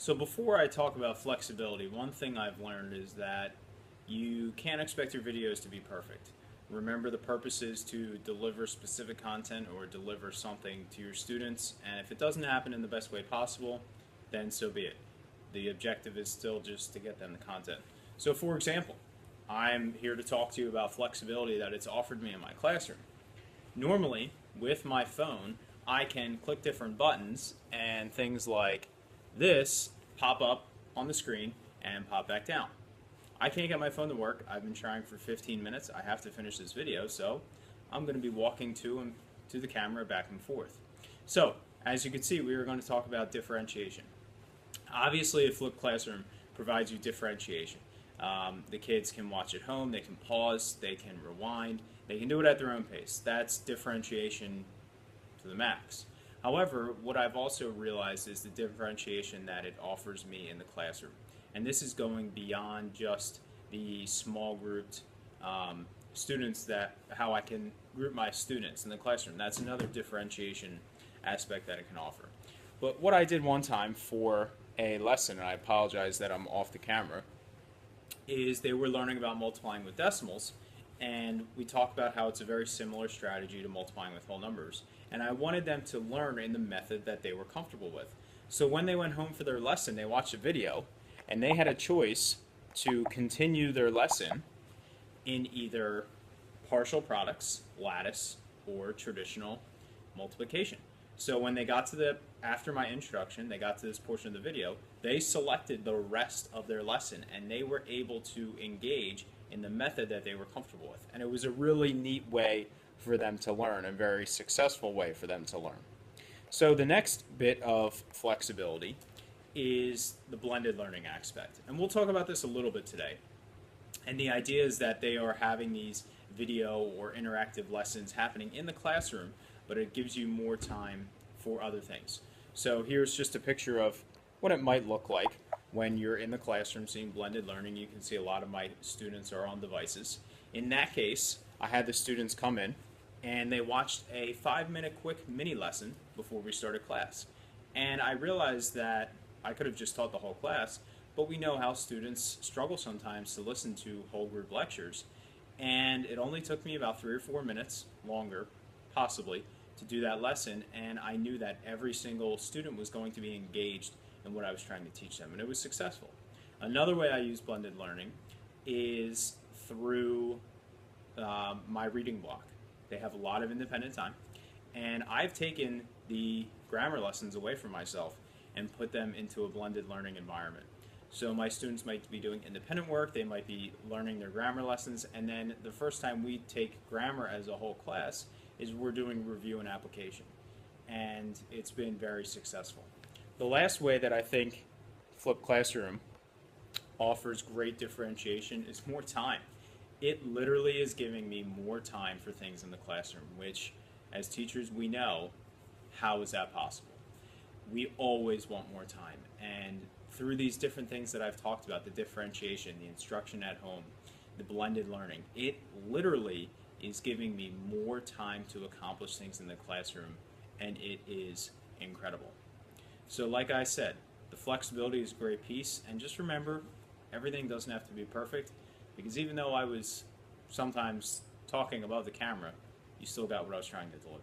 So before I talk about flexibility, one thing I've learned is that you can't expect your videos to be perfect. Remember, the purpose is to deliver specific content or deliver something to your students, and if it doesn't happen in the best way possible, then so be it. The objective is still just to get them the content. So for example, I'm here to talk to you about flexibility that it's offered me in my classroom. Normally, with my phone, I can click different buttons and things like this pop up on the screen and pop back down. I can't get my phone to work. I've been trying for 15 minutes. I have to finish this video, so I'm going to be walking to the camera back and forth. So, as you can see, we are going to talk about differentiation. Obviously, a flipped classroom provides you differentiation. The kids can watch at home, they can pause, they can rewind, they can do it at their own pace. That's differentiation to the max. However, what I've also realized is the differentiation that it offers me in the classroom. And this is going beyond just the small grouped students, how I can group my students in the classroom. That's another differentiation aspect that it can offer. But what I did one time for a lesson, and I apologize that I'm off the camera, is they were learning about multiplying with decimals, and we talked about how it's a very similar strategy to multiplying with whole numbers. And I wanted them to learn in the method that they were comfortable with. So when they went home for their lesson, they watched a video, and they had a choice to continue their lesson in either partial products, lattice, or traditional multiplication. So when they got to after my introduction, they got to this portion of the video, they selected the rest of their lesson and they were able to engage in the method that they were comfortable with. And it was a really neat way for them to learn, a very successful way for them to learn. So the next bit of flexibility is the blended learning aspect. And we'll talk about this a little bit today. And the idea is that they are having these video or interactive lessons happening in the classroom, but it gives you more time for other things. So here's just a picture of what it might look like when you're in the classroom seeing blended learning. You can see a lot of my students are on devices. In that case, I had the students come in and they watched a 5-minute quick mini lesson before we started class. And I realized that I could have just taught the whole class, but we know how students struggle sometimes to listen to whole group lectures. And it only took me about 3 or 4 minutes longer, possibly, to do that lesson, and I knew that every single student was going to be engaged in what I was trying to teach them, and it was successful. Another way I use blended learning is through my reading block. They have a lot of independent time, and I've taken the grammar lessons away from myself and put them into a blended learning environment. So my students might be doing independent work, they might be learning their grammar lessons, and then the first time we take grammar as a whole class is we're doing review and application. And it's been very successful. The last way that I think Flipped Classroom offers great differentiation is more time. It literally is giving me more time for things in the classroom, which as teachers we know, how is that possible? We always want more time, and through these different things that I've talked about, the differentiation, the instruction at home, the blended learning, it literally is giving me more time to accomplish things in the classroom, and it is incredible. So like I said, the flexibility is a great piece, and just remember, everything doesn't have to be perfect, because even though I was sometimes talking above the camera, you still got what I was trying to deliver.